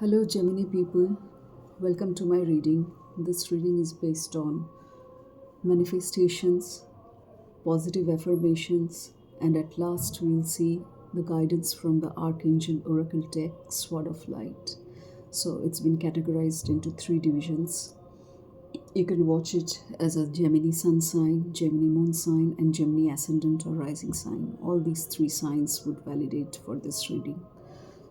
Hello, Gemini people. Welcome to my reading. This reading is based on manifestations, positive affirmations, and at last we'll see the guidance from the Archangel Oracle deck, Sword of Light. So it's been categorized into three divisions. You can watch it as a Gemini sun sign, Gemini moon sign, and Gemini ascendant or rising sign. All these three signs would validate for this reading.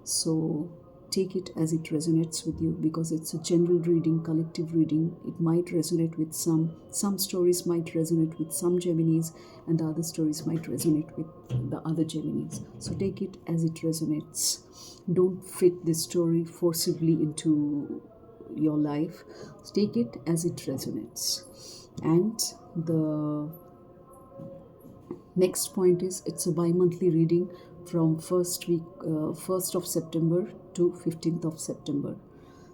So take it as it resonates with you because it's a general reading, collective reading. It might resonate with some stories might resonate with some Geminis, and the other stories might resonate with the other Geminis. So take it as it resonates. Don't fit this story forcibly into your life. Take it as it resonates. And the next point is it's a bi-monthly reading from first of September to 15th of September.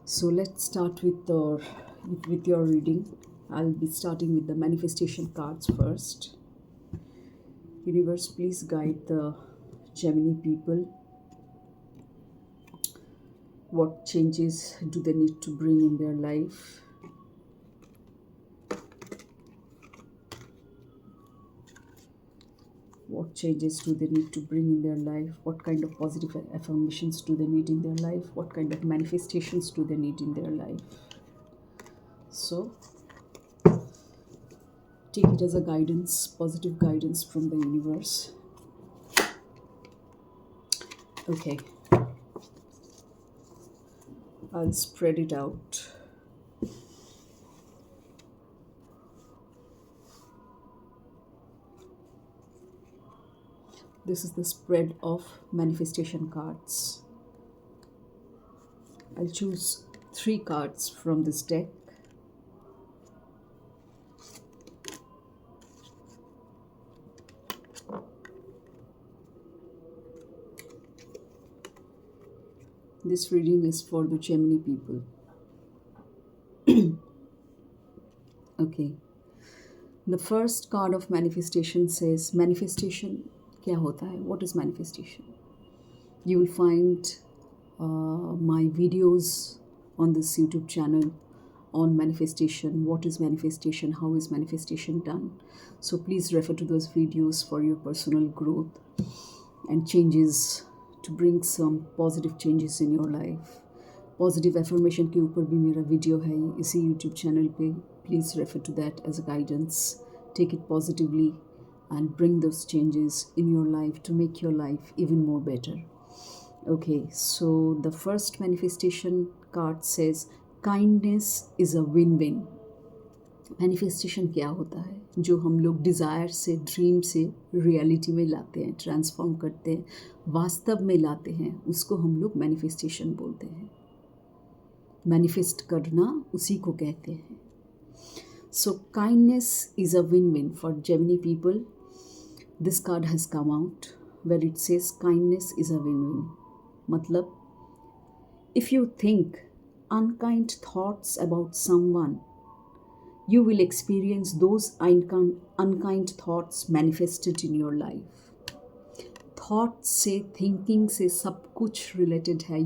So let's start with your reading. I'll be starting with the manifestation cards first. Universe, please guide the Gemini people. What changes do they need to bring in their life? What changes do they need to bring in their life? What kind of positive affirmations do they need in their life? What kind of manifestations do they need in their life? So take it as a guidance, positive guidance from the universe. Okay, I'll spread it out. This is the spread of manifestation cards. I'll choose 3 cards from this deck. This reading is for the Gemini people. Okay. The first card of manifestation says, manifestation क्या होता है? What is manifestation? You will find my videos on this YouTube channel on manifestation. What is manifestation? How is manifestation done? So please refer to those videos for your personal growth and changes, to bring some positive changes in your life. Positive affirmation के ऊपर भी मेरा video है इसी YouTube channel पे. Please refer to that as a guidance. Take it positively and bring those changes in your life to make your life even more better. Okay, so the first manifestation card says kindness is a win-win. Manifestation क्या होता है? जो हम लोग desire से, dream से reality में लाते हैं, ट्रांसफॉर्म करते हैं, वास्तव में लाते हैं, उसको हम लोग मैनिफेस्टेशन बोलते हैं. मैनिफेस्ट करना उसी को कहते हैं. So kindness is a win-win for Gemini people. This card has come out where it says kindness is a win-win. मतलब, if you think unkind thoughts about someone, you will experience those unkind thoughts manifested in your life. Thoughts से, thinking से सब कुछ related है.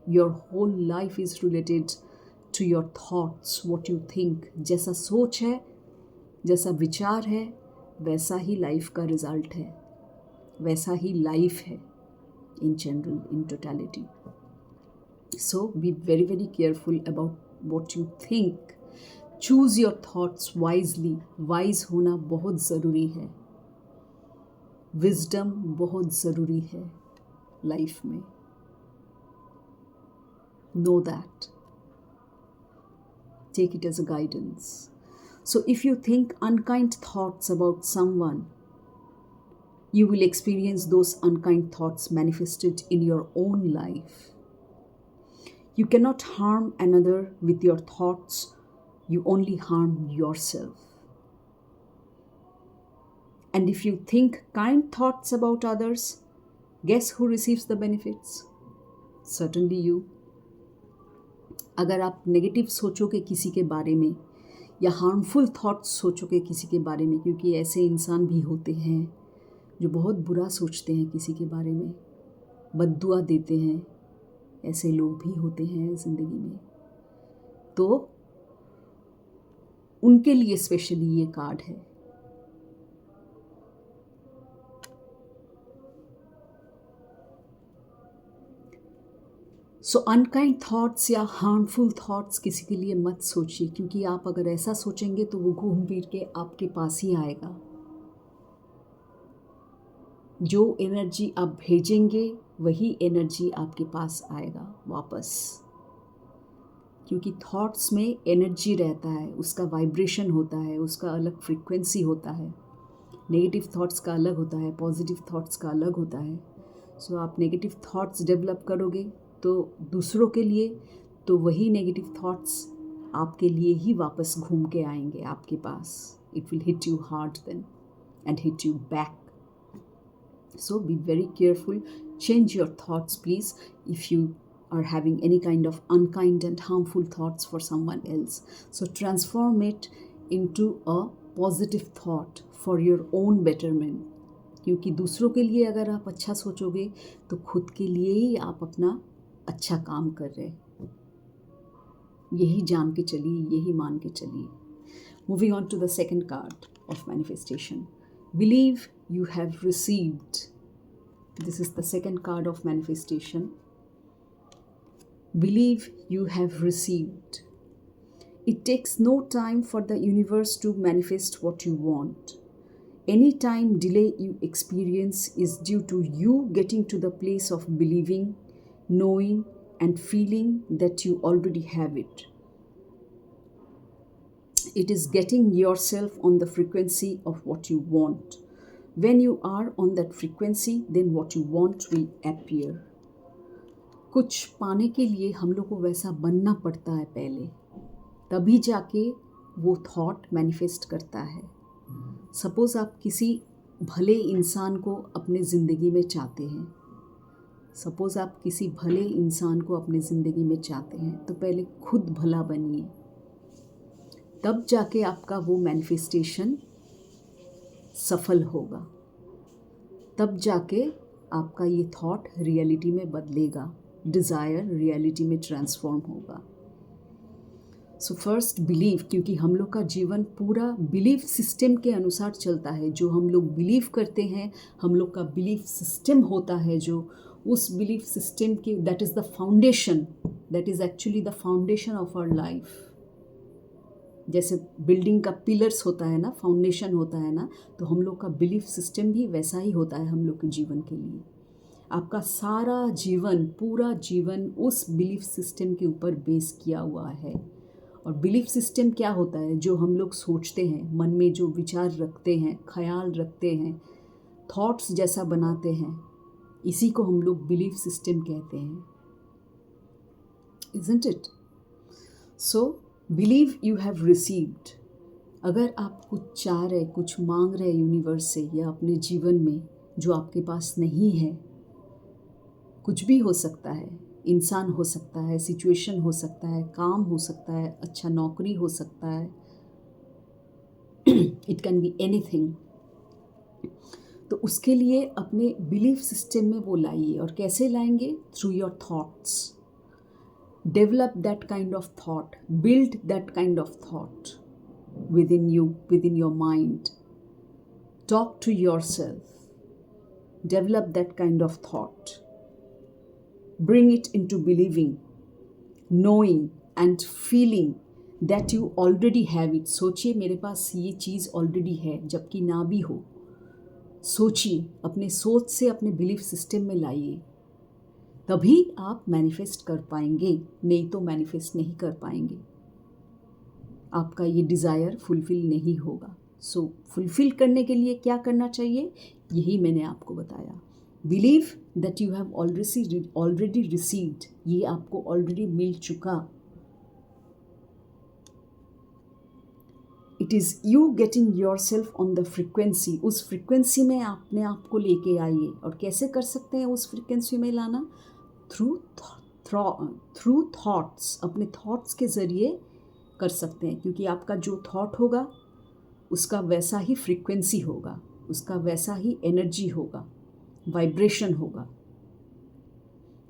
Your whole life is related to your thoughts, what you think. जैसा सोच है, जैसा विचार है, वैसा ही लाइफ का रिजल्ट है, वैसा ही लाइफ है in general, in totality. So be very very careful about what you think. Choose your thoughts wisely. Wise होना बहुत ज़रूरी है. Wisdom बहुत ज़रूरी है लाइफ में. Know that. Take it as a guidance. So if you think unkind thoughts about someone, you will experience those unkind thoughts manifested in your own life. You cannot harm another with your thoughts. You only harm yourself. And if you think kind thoughts about others, guess who receives the benefits? Certainly you. अगर आप negative सोचोगे किसी के बारे में या harmful thoughts सोचोगे किसी के बारे में, क्योंकि ऐसे इंसान भी होते हैं जो बहुत बुरा सोचते हैं किसी के बारे में, बद्दुआ देते हैं, ऐसे लोग भी होते हैं ज़िंदगी में, तो उनके लिए स्पेशली ये कार्ड है। सो अनकाइंड थॉट्स या हार्मफुल थॉट्स किसी के लिए मत सोचिए, क्योंकि आप अगर ऐसा सोचेंगे तो वो घूम फिर के आपके पास ही आएगा। जो एनर्जी आप भेजेंगे वही एनर्जी आपके पास आएगा वापस, क्योंकि थॉट्स में एनर्जी रहता है, उसका वाइब्रेशन होता है, उसका अलग फ्रीक्वेंसी होता है। नेगेटिव थॉट्स का अलग होता है, पॉजिटिव थॉट्स का अलग होता है। सो आप नेगेटिव थॉट्स डेवलप करोगे तो दूसरों के लिए, तो वही नेगेटिव थॉट्स आपके लिए ही वापस घूम के आएंगे आपके पास। It will hit you hard then and hit you back. So be very careful. Change your thoughts, please, if you are having any kind of unkind and harmful thoughts for someone else. So transform it into a positive thought for your own betterment. क्योंकि दूसरों के लिए अगर आप अच्छा सोचोगे तो खुद के लिए ही आप अपना अच्छा काम कर रहे हैं। यही जान के चलिए, यही मान के चलिए। Moving on to the second card of manifestation. Believe you have received. This is the second card of manifestation. Believe you have received. It takes no time for the universe to manifest what you want. Any time delay you experience is due to you getting to the place of believing, knowing, and feeling that you already have it. It is getting yourself on the frequency of what you want. When you are on that frequency, then what you want will appear. कुछ पाने के लिए हम लोग को वैसा बनना पड़ता है पहले, तभी जाके वो थॉट मैनिफेस्ट करता है। सपोज़ आप किसी भले इंसान को अपने ज़िंदगी में चाहते हैं, सपोज़ आप किसी भले इंसान को अपने ज़िंदगी में चाहते हैं, तो पहले खुद भला बनिए, तब जाके आपका वो मैनिफेस्टेशन सफल होगा, तब जाके आपका ये थॉट रियलिटी में बदलेगा, डिज़ायर रियलिटी में ट्रांसफॉर्म होगा। सो फर्स्ट बिलीव, क्योंकि हम लोग का जीवन पूरा बिलीफ सिस्टम के अनुसार चलता है। जो हम लोग बिलीव करते हैं, हम लोग का बिलीफ सिस्टम होता है, जो उस बिलीफ सिस्टम की, that is the foundation, that is actually the foundation of our life. जैसे बिल्डिंग का पिलर्स होता है ना, फाउंडेशन होता है ना, तो हम लोग का बिलीफ सिस्टम भी वैसा ही होता है हम लोग के जीवन के लिए। आपका सारा जीवन, पूरा जीवन उस बिलीफ सिस्टम के ऊपर बेस किया हुआ है। और बिलीफ सिस्टम क्या होता है? जो हम लोग सोचते हैं, मन में जो विचार रखते हैं, ख्याल रखते हैं, थॉट्स जैसा बनाते हैं, इसी को हम लोग बिलीफ सिस्टम कहते हैं। Isn't it? So believe you have received. अगर आप कुछ चाह रहे, कुछ मांग रहे यूनिवर्स से या अपने जीवन में जो आपके पास नहीं है, कुछ भी हो सकता है, इंसान हो सकता है, सिचुएशन हो सकता है, काम हो सकता है, अच्छा नौकरी हो सकता है, इट कैन बी एनीथिंग। तो उसके लिए अपने बिलीफ सिस्टम में वो लाइए। और कैसे लाएंगे? Through your thoughts. Develop that kind of thought, build that kind of thought within you, within your mind. Talk to yourself, develop that kind of thought, bring it into believing, knowing and feeling that you already have it. सोचिए मेरे पास ये चीज़ already है, जबकि ना भी हो। सोचिए, अपने सोच से अपने बिलीफ सिस्टम में लाइए, तभी आप मैनिफेस्ट कर पाएंगे, नहीं तो मैनिफेस्ट नहीं कर पाएंगे। आपका ये डिज़ायर फुलफ़िल नहीं होगा। सो फुलफ़िल करने के लिए क्या करना चाहिए? यही मैंने आपको बताया। Believe that you have already received, ये आपको ऑलरेडी मिल चुका। It is you getting your self on the frequency. उस फ्रिक्वेंसी में अपने आप को लेके आइए। और कैसे कर सकते हैं उस फ्रिक्वेंसी में लाना? थ्रू थॉट्स, अपने थॉट्स के ज़रिए कर सकते हैं, क्योंकि आपका जो थॉट होगा उसका वैसा ही फ्रीक्वेंसी होगा, उसका वैसा ही एनर्जी होगा, वाइब्रेशन होगा।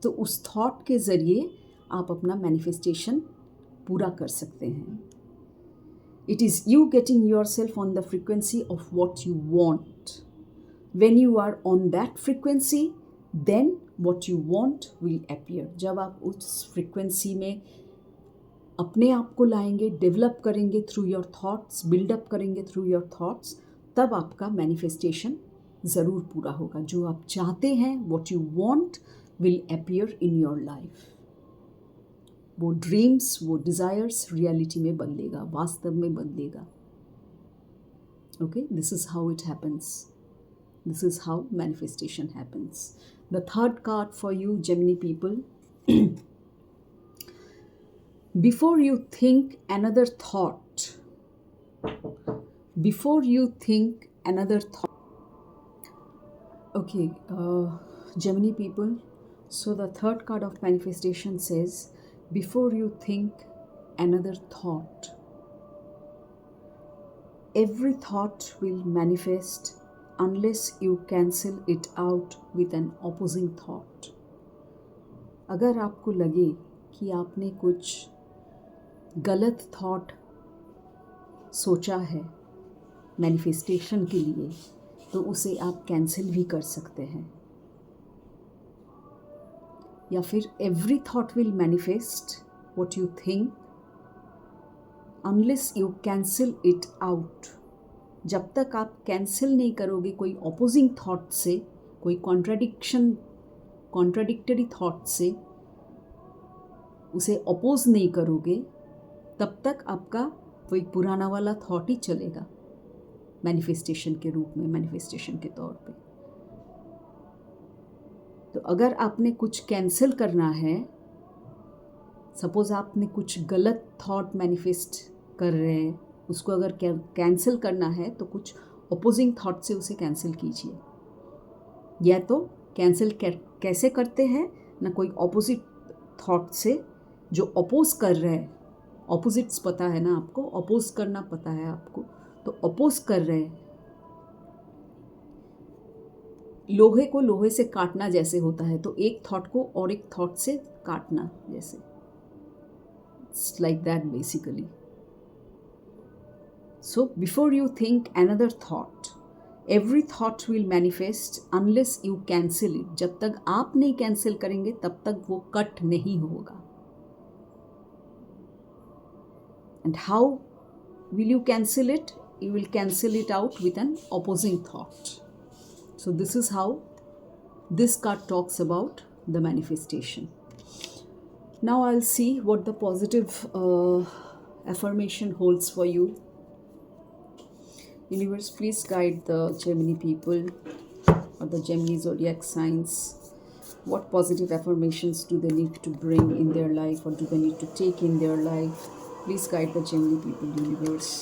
तो उस थॉट के ज़रिए आप अपना मैनिफेस्टेशन पूरा कर सकते हैं. It is you getting yourself on the frequency of what you want. When you are on that frequency, then what you want will appear. जब आप उस frequency में अपने आप को लाएंगे, डेवलप करेंगे थ्रू योर थॉट्स, बिल्डअप करेंगे थ्रू योर थॉट्स, तब आपका मैनिफेस्टेशन ज़रूर पूरा होगा. जो आप चाहते हैं, what you want will appear in your life. वो ड्रीम्स, वो डिज़ायर्स रियलिटी में बदलेगा, वास्तव में बदलेगा. Okay, this is how it happens. This is how manifestation happens. The third card for you Gemini people. Before you think another thought, before you think another thought. Okay, Gemini people, so the third card of manifestation says, before you think another thought, every thought will manifest unless you cancel it out with an opposing thought. अगर आपको लगे कि आपने कुछ गलत thought सोचा है manifestation के लिए, तो उसे आप कैंसिल भी कर सकते हैं. या फिर every thought will manifest what you think unless you cancel it out. जब तक आप कैंसिल नहीं करोगे कोई अपोजिंग थॉट से, कोई कॉन्ट्राडिक्टरी थॉट से, उसे अपोज नहीं करोगे, तब तक आपका वही पुराना वाला थॉट ही चलेगा मैनिफेस्टेशन के रूप में, मैनिफेस्टेशन के तौर पे. तो अगर आपने कुछ कैंसिल करना है, सपोज़ आपने कुछ गलत थॉट मैनिफेस्ट कर रहे हैं, उसको अगर कैंसिल करना है तो कुछ अपोजिंग थॉट से उसे कैंसिल कीजिए. या तो कैंसिल कैसे करते हैं ना, कोई अपोजिट थॉट से जो अपोज कर रहे हैं. अपोजिट्स पता है ना आपको, अपोज करना पता है आपको, तो अपोज कर रहे हैं. लोहे को लोहे से काटना जैसे होता है, तो एक थॉट को और एक थॉट से काटना जैसे. It's like that basically. So before you think another thought, every thought will manifest unless you cancel it. जब तक आप नहीं कैंसिल करेंगे तब तक वो कट नहीं होगा. And how will you cancel it? You will cancel it out with an opposing thought. So this is how this card talks about the manifestation. Now I'll see what the positive affirmation holds for you. Universe, please guide the Gemini people or the Gemini zodiac signs. What positive affirmations do they need to bring in their life, or do they need to take in their life? Please guide the Gemini people, universe.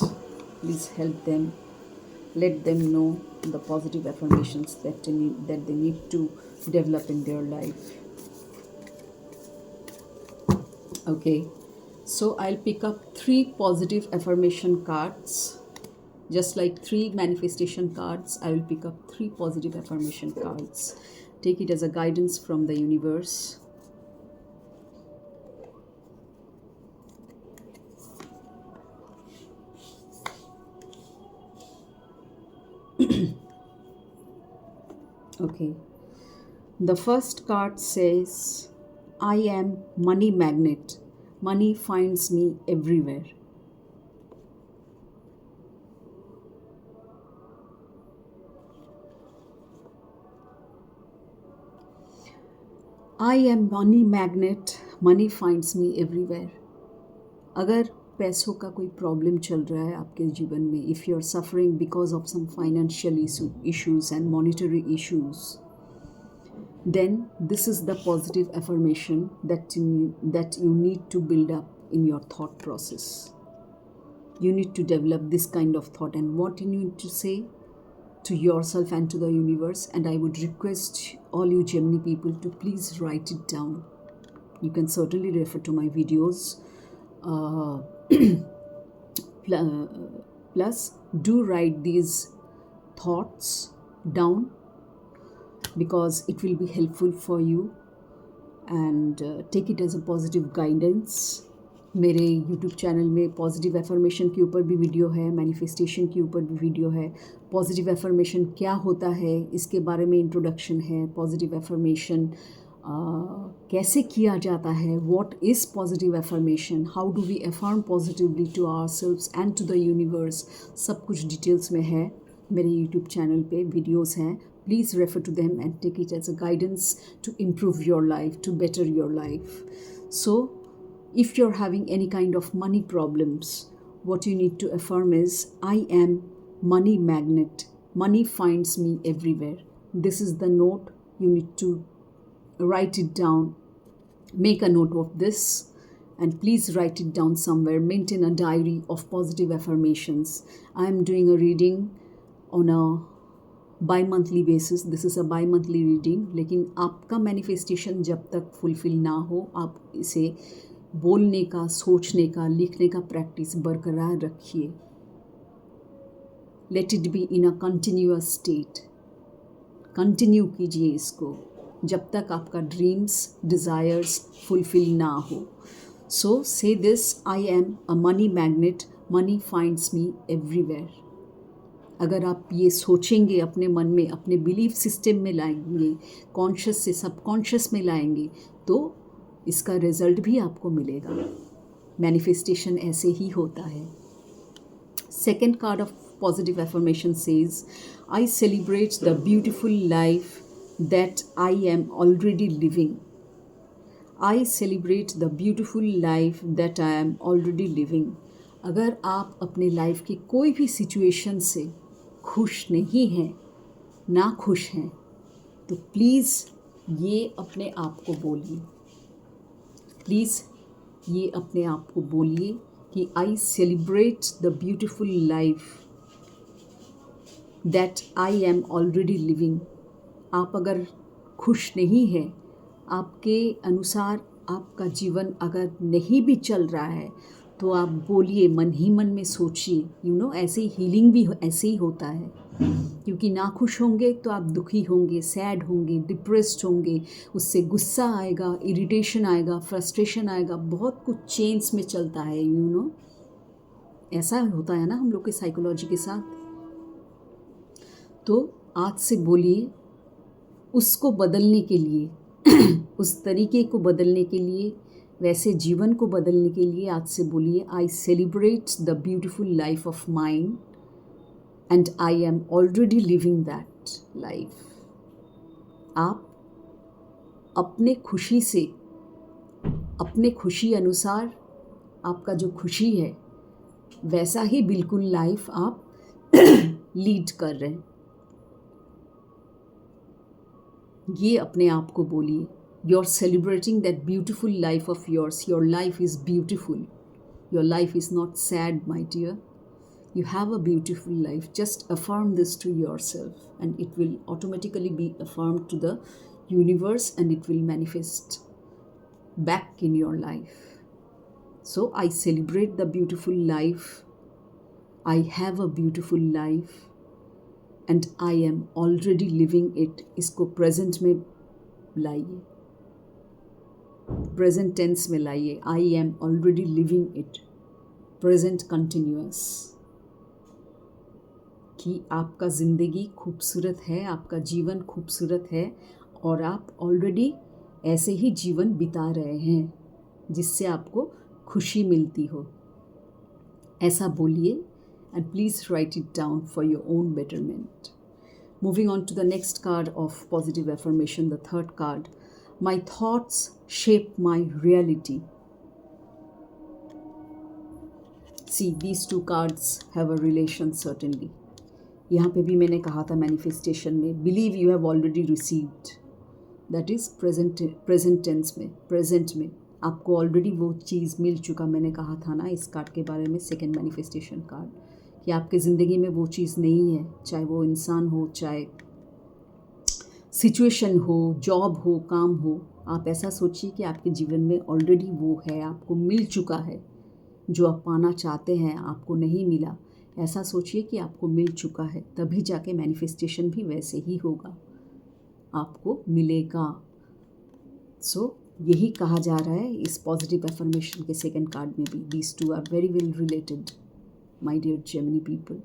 Please help them. Let them know the positive affirmations that they need to develop in their life. Okay, so I'll pick up 3 positive affirmation cards. Just like 3 manifestation cards, I will pick up 3 positive affirmation cards. Take it as a guidance from the universe. Okay, the first card says, I am money magnet. Money finds me everywhere. I am money magnet. Money finds me everywhere. अगर पैसों का कोई problem चल रहा है आपके जीवन में, if you are suffering because of some financial issues and monetary issues, then this is the positive affirmation that you need to build up in your thought process. You need to develop this kind of thought, and what you need to say to yourself and to the universe. And I would request all you Gemini people to please write it down. You can certainly refer to my videos. Plus do write these thoughts down, because it will be helpful for you and take it as a positive guidance. मेरे YouTube channel में positive affirmation के ऊपर भी video है, manifestation के ऊपर भी video है। पॉजिटिव एफर्मेशन क्या होता है इसके बारे में इंट्रोडक्शन है। पॉजिटिव एफर्मेशन कैसे किया जाता है, what is positive affirmation, how do we affirm positively to ourselves and to the universe, सब कुछ डिटेल्स में है। मेरे यूट्यूब चैनल पे वीडियोस हैं, please refer to them and take it as a guidance to improve your life, to better your life. So if you're having any kind of money problems, what you need to affirm is, I am money magnet, money finds me everywhere. This is the note. You need to write it down, make a note of this, and please write it down somewhere. Maintain a diary of positive affirmations. I am doing a reading on a bi-monthly basis. This is a bi-monthly reading. लेकिन आपका manifestation जब तक fulfil ना हो, आप इसे बोलने का, सोचने का, लिखने का प्रैक्टिस बरकरार रखिए। Let it be in a continuous state. Continue कीजिए इसको जब तक आपका ड्रीम्स, डिज़ायर्स फुलफिल ना हो। सो से this, I am a money magnet, money finds me everywhere. अगर आप ये सोचेंगे अपने मन में, अपने बिलीफ सिस्टम में लाएंगे, कॉन्शियस से सबकॉन्शियस में लाएंगे, तो इसका रिजल्ट भी आपको मिलेगा। मैनिफेस्टेशन ऐसे ही होता है। Second card of positive affirmation says, I celebrate the beautiful life that I am already living. I celebrate the beautiful life that I am already living. अगर आप अपने लाइफ की कोई भी सिचुएशन से खुश नहीं हैं, ना खुश हैं, तो प्लीज़ ये अपने आप को बोलिए। प्लीज़ ये अपने आप को बोलिए कि I celebrate the beautiful life that I am already living. आप अगर खुश नहीं हैं, आपके अनुसार आपका जीवन अगर नहीं भी चल रहा है, तो आप बोलिए, मन ही मन में सोचिए। ऐसे ही हीलिंग भी ऐसे ही होता है। क्योंकि ना खुश होंगे तो आप दुखी होंगे, सैड होंगे, डिप्रेस्ड होंगे, उससे गुस्सा आएगा, इरिटेशन आएगा, फ्रस्ट्रेशन आएगा, बहुत कुछ चेंज में चलता है। ऐसा होता है ना हम लोग के साइकोलॉजी के साथ। तो आज से बोलिए, उसको बदलने के लिए उस तरीके को बदलने के लिए, वैसे जीवन को बदलने के लिए आज से बोलिए, I celebrate the beautiful life of mind and I am already living that life. आप अपने खुशी से, अपने खुशी अनुसार आपका जो खुशी है, वैसा ही बिल्कुल लाइफ आप लीड कर रहे हैं। ये अपने आप को बोलिए। You're celebrating that beautiful life of yours. Your life is beautiful. Your life is not sad, my dear. You have a beautiful life. Just affirm this to yourself, and it will automatically be affirmed to the universe, and it will manifest back in your life. So I celebrate the beautiful life. I have a beautiful life, and I am already living it. इसको present में लाइए, present tense में लाइए। I am already living it, present continuous. कि आपका ज़िंदगी खूबसूरत है, आपका जीवन खूबसूरत है, और आप ऑलरेडी ऐसे ही जीवन बिता रहे हैं जिससे आपको खुशी मिलती हो। ऐसा बोलिए, and please write it down for your own betterment. Moving on to the next card of positive affirmation, the third card. My thoughts shape my reality. See, these two cards have a relation certainly. यहाँ पे भी मैंने कहा था manifestation में, believe you have already received, that is present tense में, present में आपको ऑलरेडी वो चीज़ मिल चुका। मैंने कहा था ना इस कार्ड के बारे में, सेकेंड मैनिफेस्टेशन कार्ड, कि आपके ज़िंदगी में वो चीज़ नहीं है, चाहे वो इंसान हो, चाहे सिचुएशन हो, जॉब हो, काम हो। आप ऐसा सोचिए कि आपके जीवन में ऑलरेडी वो है, आपको मिल चुका है। जो आप पाना चाहते हैं आपको नहीं मिला, ऐसा सोचिए कि आपको मिल चुका है, तभी जाके मैनिफेस्टेशन भी वैसे ही होगा, आपको मिलेगा। सो यही कहा जा रहा है इस पॉजिटिव एफर्मेशन के सेकंड कार्ड में भी. These two are very well related, my dear Gemini people.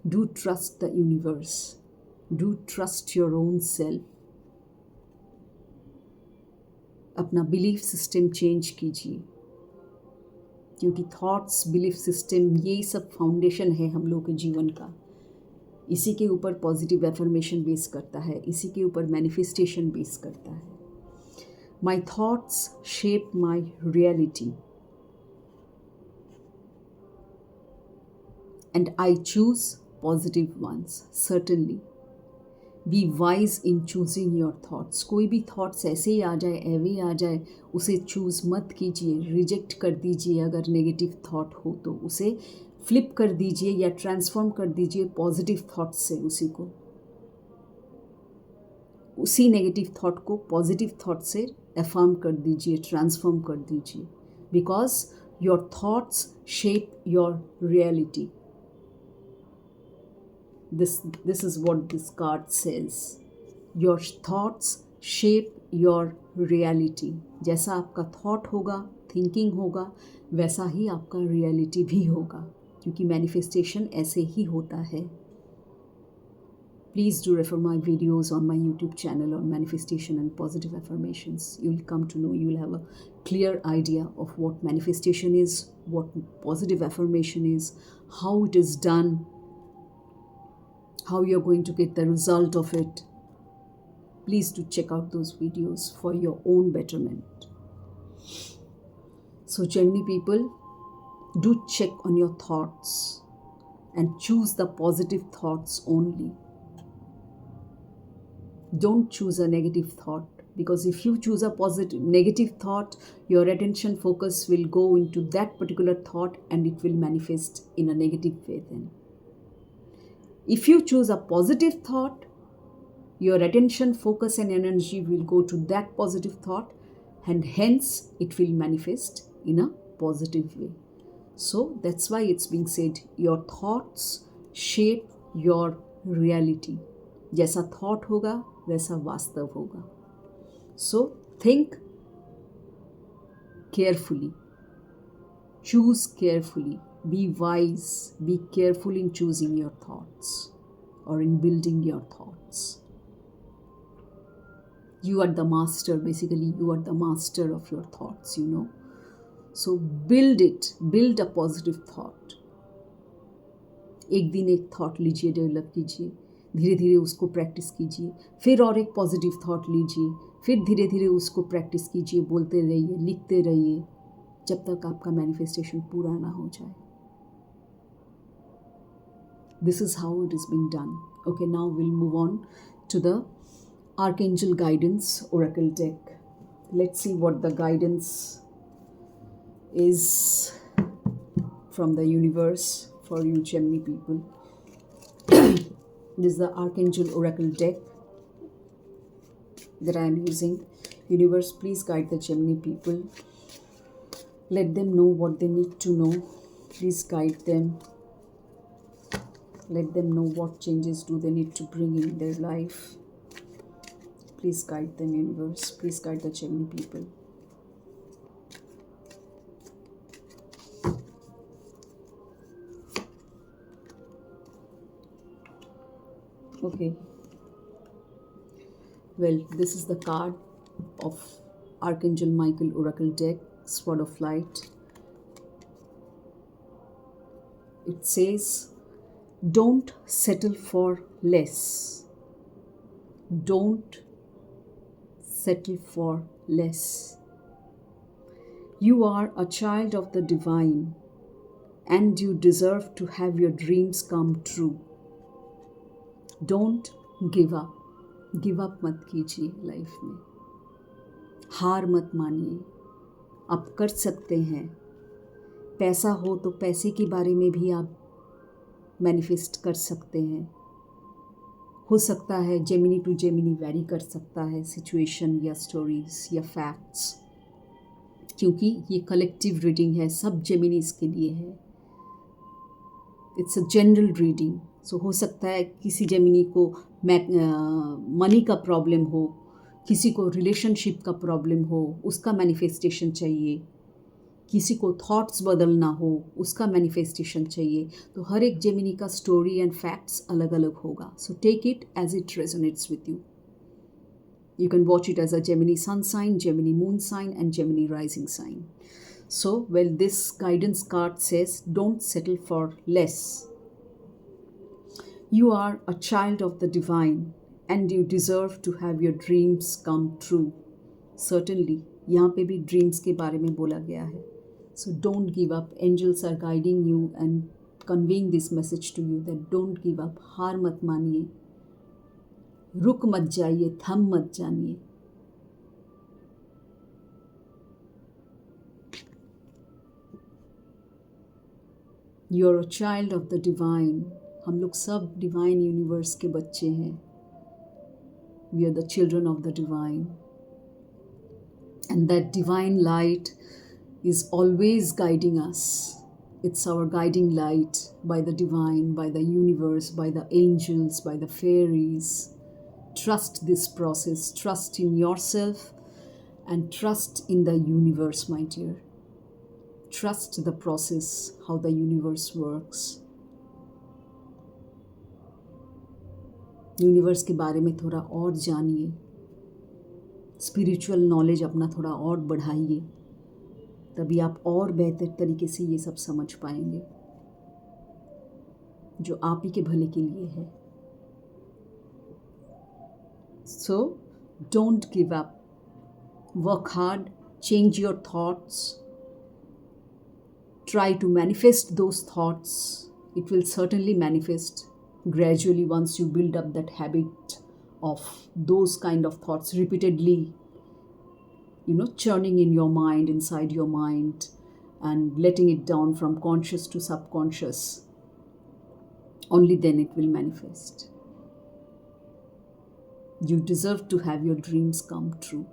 Do trust the universe, do trust your own self. अपना बिलीफ सिस्टम चेंज कीजिए, क्योंकि थॉट्स, बिलीफ सिस्टम, ये सब फाउंडेशन है हम लोग के जीवन का. इसी के ऊपर पॉजिटिव एफर्मेशन बेस करता है, इसी के ऊपर मैनिफेस्टेशन बेस करता है. My thoughts shape my reality and I choose positive once. Certainly be wise in choosing your thoughts. कोई भी थाट्स ऐसे ही आ जाए, एवे ही आ जाए, उसे चूज़ मत कीजिए, रिजेक्ट कर दीजिए. अगर नेगेटिव थाट हो तो उसे फ्लिप कर दीजिए या ट्रांसफॉर्म कर दीजिए पॉजिटिव थाट्स से. उसी नेगेटिव थाट को पॉजिटिव थाट से अफर्म कर दीजिए, ट्रांसफॉर्म कर दीजिए. Because your thoughts shape your reality. This is what this card says. Your thoughts shape your reality. जैसा आपका थॉट होगा, थिंकिंग होगा, वैसा ही आपका रियलिटी भी होगा, क्योंकि मैनिफेस्टेशन ऐसे ही होता है. Please do refer my videos on my YouTube channel on manifestation and positive affirmations. You will come to know, you will have a clear idea of what manifestation is, what positive affirmation is, how it is done, how you're going to get the result of it. Please do check out those videos for your own betterment. So Gemini people, do check on your thoughts and choose the positive thoughts only. Don't choose a negative thought, because if you choose a negative thought, your attention focus will go into that particular thought and it will manifest in a negative way then. If you choose a positive thought, your attention, focus and energy will go to that positive thought, and hence it will manifest in a positive way. So that's why it's being said, your thoughts shape your reality. जैसा thought होगा वैसा वास्तव होगा. So think carefully, choose carefully. Be wise, be careful in choosing your thoughts or in building your thoughts. You are the master, basically, you are the master of your thoughts, you know. So build it, build a positive thought. एक दिन एक thought लीजिए, develop कीजिए, धीरे धीरे उसको practice कीजिए. फिर और एक पॉजिटिव थॉट लीजिए, फिर धीरे धीरे उसको प्रैक्टिस कीजिए, बोलते रहिए, लिखते रहिए, जब तक आपका मैनिफेस्टेशन पूरा ना हो जाए. This is how it is being done. Okay, now we'll move on to the Archangel Guidance Oracle deck. Let's see what the guidance is from the universe for you Gemini people. This is the Archangel Oracle deck that I am using. Universe, please guide the Gemini people. Let them know what they need to know. Please guide them. Let them know what changes do they need to bring in their life. Please guide them, universe. Please guide the Gemini people. Okay. Well, this is the card of Archangel Michael Oracle deck, Sword of Light. It says, don't settle for less. Don't settle for less. You are a child of the divine and you deserve to have your dreams come true. Don't give up. Give up मत कीजिए life में. हार मत मानिए. आप कर सकते हैं. पैसा हो तो पैसे के बारे में भी आप मैनिफेस्ट कर सकते हैं. हो सकता है जेमिनी टू जेमिनी वैरी कर सकता है, सिचुएशन या स्टोरीज या फैक्ट्स, क्योंकि ये कलेक्टिव रीडिंग है, सब जेमिनीज के लिए है. It's a general reading. So हो सकता है किसी जेमिनी को मनी का प्रॉब्लम हो, किसी को रिलेशनशिप का प्रॉब्लम हो, उसका मैनिफेस्टेशन चाहिए, किसी को थॉट्स बदलना हो, उसका मैनिफेस्टेशन चाहिए। तो हर एक जेमिनी का स्टोरी एंड फैक्ट्स अलग अलग होगा। So take it as it resonates with you. You can watch it as a Gemini sun sign, Gemini moon sign, and Gemini rising sign. So, well, this guidance card says don't settle for less. You are a child of the divine and you deserve to have your dreams come true. Certainly, यहाँ पे भी dreams के बारे में बोला गया है. So don't give up. Angels are guiding you and conveying this message to you that don't give up. हार मत मानिए, रुक मत जाइए, थम मत जानिए. You're a child of the divine. हम लोग सब डिवाइन यूनिवर्स के बच्चे हैं. We are the children of the divine. And that divine light is always guiding us. It's our guiding light by the divine, by the universe, by the angels, by the fairies. Trust this process. Trust in yourself and trust in the universe, my dear. Trust the process, how the universe works. Universe के बारे में थोड़ा और जानिए, spiritual knowledge अपना थोड़ा और बढ़ाइए, तभी आप और बेहतर तरीके से ये सब समझ पाएंगे जो आप ही के भले के लिए है. So don't give up, work hard, change your thoughts, try to manifest those thoughts. It will certainly manifest gradually once you build up that habit of those kind of thoughts repeatedly, churning in your mind, inside your mind, and letting it down from conscious to subconscious. Only then it will manifest. You deserve to have your dreams come true.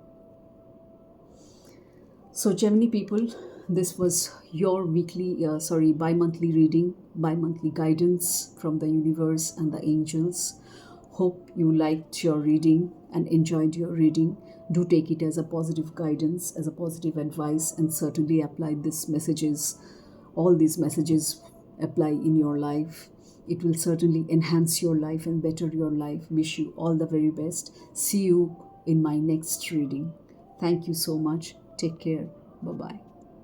So Gemini people, this was your bi-monthly reading, bi-monthly guidance from the universe and the angels. Hope you liked your reading and enjoyed your reading. Do take it as a positive guidance, as a positive advice, and certainly apply all these messages apply in your life. It will certainly enhance your life and better your life. Wish you all the very best. See you in my next reading. Thank you so much. Take care. Bye-bye.